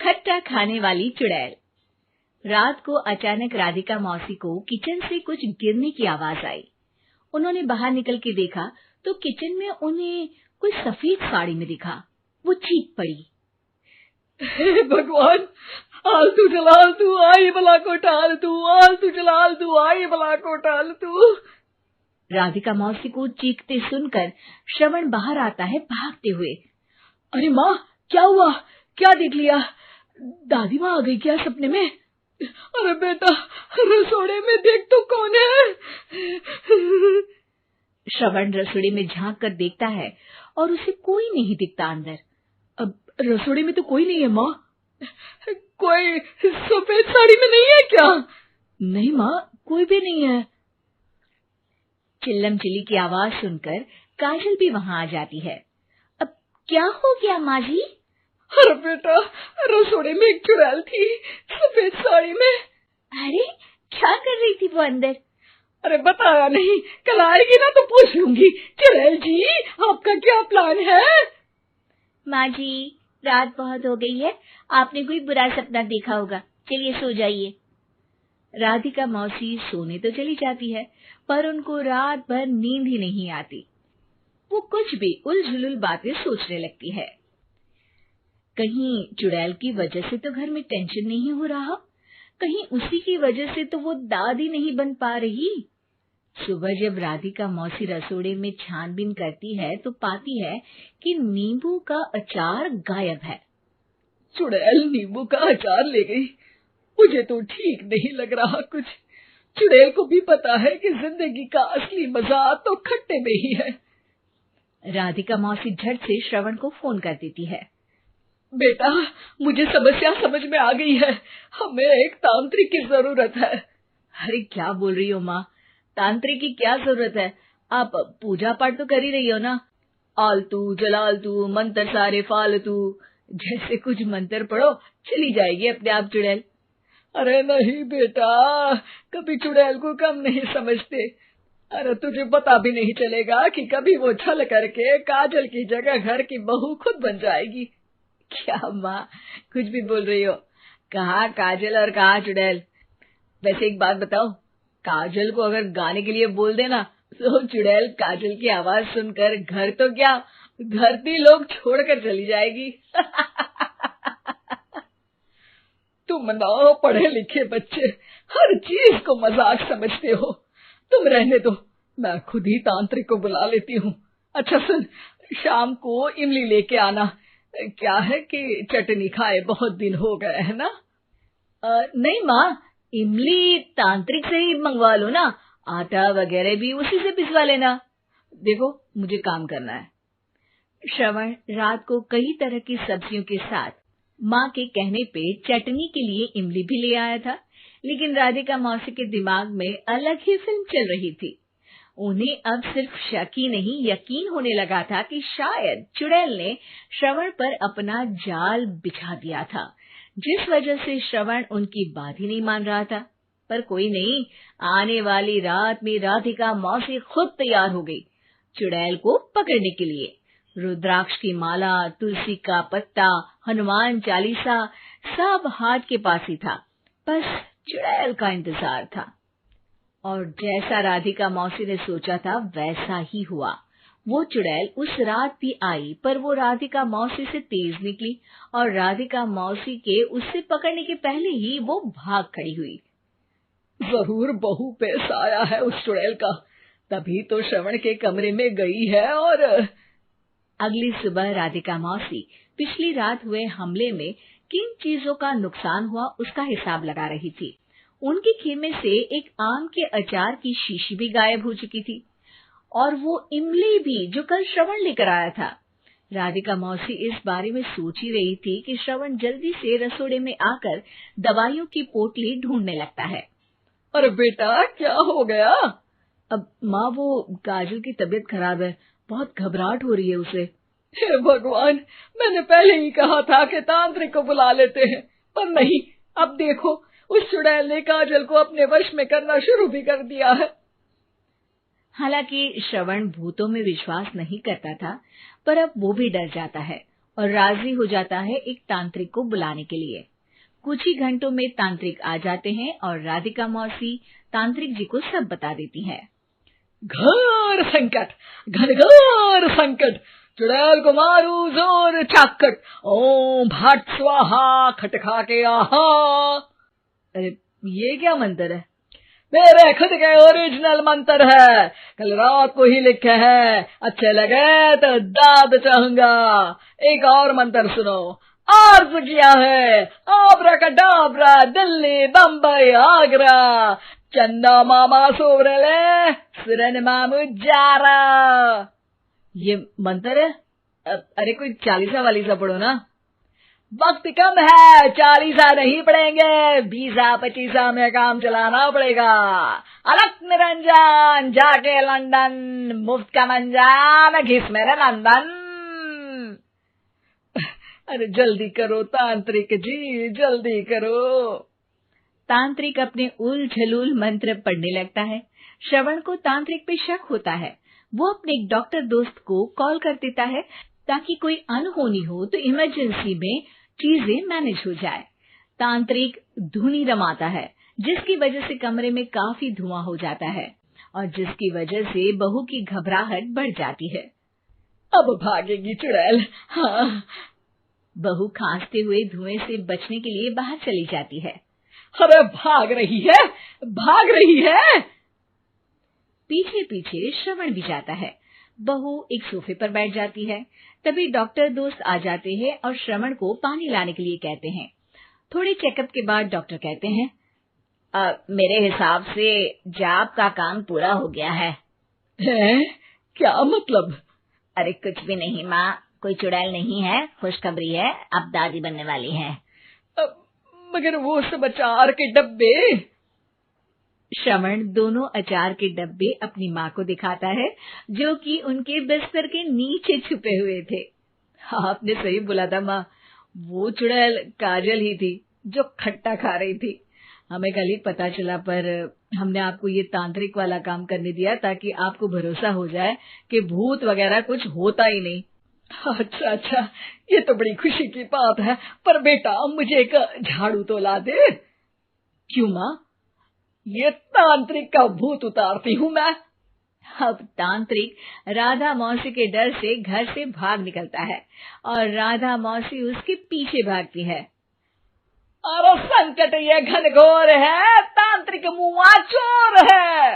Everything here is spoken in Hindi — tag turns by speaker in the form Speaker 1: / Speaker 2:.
Speaker 1: खट्टा खाने वाली चुड़ैल। रात को अचानक राधिका मौसी को किचन से कुछ गिरने की आवाज आई। उन्होंने बाहर निकल के देखा तो किचन में उन्हें कोई सफेद साड़ी में दिखा। वो चीख पड़ी,
Speaker 2: हे भगवान, आलतू जलाल तू आई भला को टाल तू, आलतू जलाल तू आई भला को टाल तू।
Speaker 1: राधिका मौसी को चीखते सुनकर श्रवण बाहर आता है भागते हुए।
Speaker 2: अरे माँ, क्या हुआ? क्या देख लिया? दादी माँ आ गई क्या सपने में? अरे बेटा, रसोड़े में देख तो कौन है?
Speaker 1: श्रवण रसोड़े में झांक कर देखता है और उसे कोई नहीं दिखता अंदर।
Speaker 2: अब रसोड़े में तो कोई नहीं है माँ। कोई सफेद साड़ी में नहीं है क्या? नहीं माँ, कोई भी नहीं है।
Speaker 1: चिल्लम चिल्ली की आवाज सुनकर काजल भी वहां आ जाती है। अब क्या हो गया माँ जी?
Speaker 2: अरे बेटा, रसोड़े में एक चुड़ैल थी सफेद साड़ी में।
Speaker 1: अरे क्या कर रही थी वो अंदर?
Speaker 2: अरे बताया नहीं, कल आएगी ना तो पूछ लूंगी। चुड़ैल जी, आपका क्या प्लान है?
Speaker 1: माँ जी, रात बहुत हो गई है, आपने कोई बुरा सपना देखा होगा, चलिए सो जाइए। राधिका मौसी सोने तो चली जाती है, पर उनको रात भर नींद ही नहीं आती। वो कुछ भी उलझुल बातें सोचने लगती है। कहीं चुड़ैल की वजह से तो घर में टेंशन नहीं हो रहा, कहीं उसी की वजह से तो वो दादी नहीं बन पा रही। सुबह जब राधिका मौसी रसोड़े में छानबीन करती है तो पाती है कि नींबू का अचार गायब है।
Speaker 2: चुड़ैल नींबू का अचार ले गई, मुझे तो ठीक नहीं लग रहा कुछ। चुड़ैल को भी पता है कि जिंदगी का असली मजा तो खट्टे में ही है।
Speaker 1: राधिका मौसी झट से श्रवण को फोन कर देती है।
Speaker 2: बेटा, मुझे समस्या समझ में आ गई है, हमें एक तांत्रिक की जरूरत है।
Speaker 1: अरे क्या बोल रही हो माँ, तांत्रिक की क्या जरूरत है? आप पूजा पाठ तो कर ही रही हो ना। आलतू जलालतू मंत्र सारे फालतू जैसे कुछ मंत्र पढ़ो, चली जाएगी अपने आप चुड़ैल।
Speaker 2: अरे नहीं बेटा, कभी चुड़ैल को कम नहीं समझते। अरे तुझे पता भी नहीं चलेगा कि कभी वो छल करके काजल की जगह घर की बहू खुद बन जाएगी।
Speaker 1: क्या माँ, कुछ भी बोल रही हो? कहाँ काजल और कहाँ चुड़ैल? वैसे एक बात बताओ, काजल को अगर गाने के लिए बोल देना तो चुड़ैल काजल की आवाज सुनकर घर तो क्या धरती लोग छोड़कर चली जाएगी।
Speaker 2: तुम ना पढ़े लिखे बच्चे हर चीज को मजाक समझते हो। तुम रहने दो, मैं खुद ही तांत्रिक को बुला लेती हूँ। अच्छा सुन, शाम को इमली लेके आना। क्या है कि चटनी खाए बहुत दिन हो गए है ना?
Speaker 1: नहीं माँ, इमली तांत्रिक से ही मंगवा लो ना, आटा वगैरह भी उसी से पिसवा लेना। देखो मुझे काम करना है। श्रवण रात को कई तरह की सब्जियों के साथ माँ के कहने पे चटनी के लिए इमली भी ले आया था, लेकिन राधिका मौसी के दिमाग में अलग ही फिल्म चल रही थी। उन्हें अब सिर्फ शक ही नहीं यकीन होने लगा था कि शायद चुड़ैल ने श्रवण पर अपना जाल बिछा दिया था, जिस वजह से श्रवण उनकी बात ही नहीं मान रहा था। पर कोई नहीं, आने वाली रात में राधिका मौसी खुद तैयार हो गई चुड़ैल को पकड़ने के लिए। रुद्राक्ष की माला, तुलसी का पत्ता, हनुमान चालीसा सब हाथ के पास ही था, बस चुड़ैल का इंतजार था। और जैसा राधिका मौसी ने सोचा था वैसा ही हुआ। वो चुड़ैल उस रात भी आई, पर वो राधिका मौसी से तेज निकली और राधिका मौसी के उससे पकड़ने के पहले ही वो भाग खड़ी हुई।
Speaker 2: जरूर बहू पे साया है उस चुड़ैल का, तभी तो श्रवण के कमरे में गई है। और
Speaker 1: अगली सुबह राधिका मौसी पिछली रात हुए हमले में किन चीजों का नुकसान हुआ उसका हिसाब लगा रही थी। उनके खेमे से एक आम के अचार की शीशी भी गायब हो चुकी थी और वो इमली भी जो कल श्रवण लेकर आया था। राधिका मौसी इस बारे में सोच ही रही थी कि श्रवण जल्दी से रसोड़े में आकर दवाइयों की पोटली ढूंढने लगता है।
Speaker 2: अरे बेटा, क्या हो गया?
Speaker 1: अब माँ, वो काजल की तबीयत खराब है, बहुत घबराहट हो रही है उसे।
Speaker 2: हे भगवान, मैंने पहले ही कहा था कि तांत्रिक को बुला लेते हैं, पर नहीं, अब देखो उस चुड़ैल ने काजल को अपने वश में करना शुरू भी कर दिया है।
Speaker 1: हालांकि श्रवण भूतों में विश्वास नहीं करता था, पर अब वो भी डर जाता है और राजी हो जाता है एक तांत्रिक को बुलाने के लिए। कुछ ही घंटों में तांत्रिक आ जाते हैं और राधिका मौसी तांत्रिक जी को सब बता देती है।
Speaker 2: घोर संकट, घनघोर संकट, चुड़ैल को मारू जोर चाकट, ओम भट स्वाहा खटखा के आहा।
Speaker 1: अरे ये क्या मंत्र है?
Speaker 2: मेरे खुद के ओरिजिनल मंत्र है, कल रात को ही लिखे हैं, अच्छे लगे तो दाद चाहूंगा। एक और मंत्र सुनो, अर्ज किया है आब्राकडाब्रा, दिल्ली बम्बई आगरा, चंदा मामा सोवरले सुरन मामू जारा।
Speaker 1: ये मंत्र है? अरे कोई 40 वालीसा पढ़ो ना।
Speaker 2: वक्त कम है, 40 नहीं पड़ेंगे, 20-25 में काम चलाना पड़ेगा। अलग निरंजन जाके लंदन, मुफ्त का मंजान घिस मेरे नंदन। अरे जल्दी करो तांत्रिक जी, जल्दी करो।
Speaker 1: तांत्रिक अपने उल झलूल मंत्र पढ़ने लगता है। श्रवण को तांत्रिक पे शक होता है। वो अपने एक डॉक्टर दोस्त को कॉल कर देता है ताकि कोई अनहोनी हो तो इमरजेंसी में चीजें मैनेज हो जाए। तांत्रिक धुनी रमाता है, जिसकी वजह से कमरे में काफी धुआं हो जाता है और जिसकी वजह से बहू की घबराहट बढ़ जाती है।
Speaker 2: अब भागेगी चुड़ैल। हाँ।
Speaker 1: बहू खांसते हुए धुएं से बचने के लिए बाहर चली जाती है।
Speaker 2: अरे भाग रही है, भाग रही है।
Speaker 1: पीछे पीछे श्रवण भी जाता है। बहू एक सोफे पर बैठ जाती है। तभी डॉक्टर दोस्त आ जाते हैं और श्रवण को पानी लाने के लिए कहते हैं। थोड़े चेकअप के बाद डॉक्टर कहते हैं, मेरे हिसाब से जाप का काम पूरा हो गया है।
Speaker 2: क्या मतलब?
Speaker 1: अरे कुछ भी नहीं माँ, कोई चुड़ैल नहीं है, खुशखबरी है, अब दादी बनने वाली है।
Speaker 2: मगर वो सब अचार के डब्बे।
Speaker 1: श्रवण दोनों अचार के डब्बे अपनी माँ को दिखाता है, जो कि उनके बिस्तर के नीचे छुपे हुए थे। आपने सही बोला था माँ, वो चुड़ैल काजल ही थी जो खट्टा खा रही थी। हमें कल ही पता चला, पर हमने आपको ये तांत्रिक वाला काम करने दिया ताकि आपको भरोसा हो जाए कि भूत वगैरह कुछ होता ही नहीं।
Speaker 2: अच्छा अच्छा, ये तो बड़ी खुशी की बात है, पर बेटा मुझे एक झाड़ू तो ला दे।
Speaker 1: क्यों माँ?
Speaker 2: ये तांत्रिक का भूत उतारती हूँ मैं।
Speaker 1: अब तांत्रिक राधा मौसी के डर से घर से भाग निकलता है और राधा मौसी उसके पीछे भागती है।
Speaker 2: अरे संकट ये घनघोर है, तांत्रिक मुआ चोर है।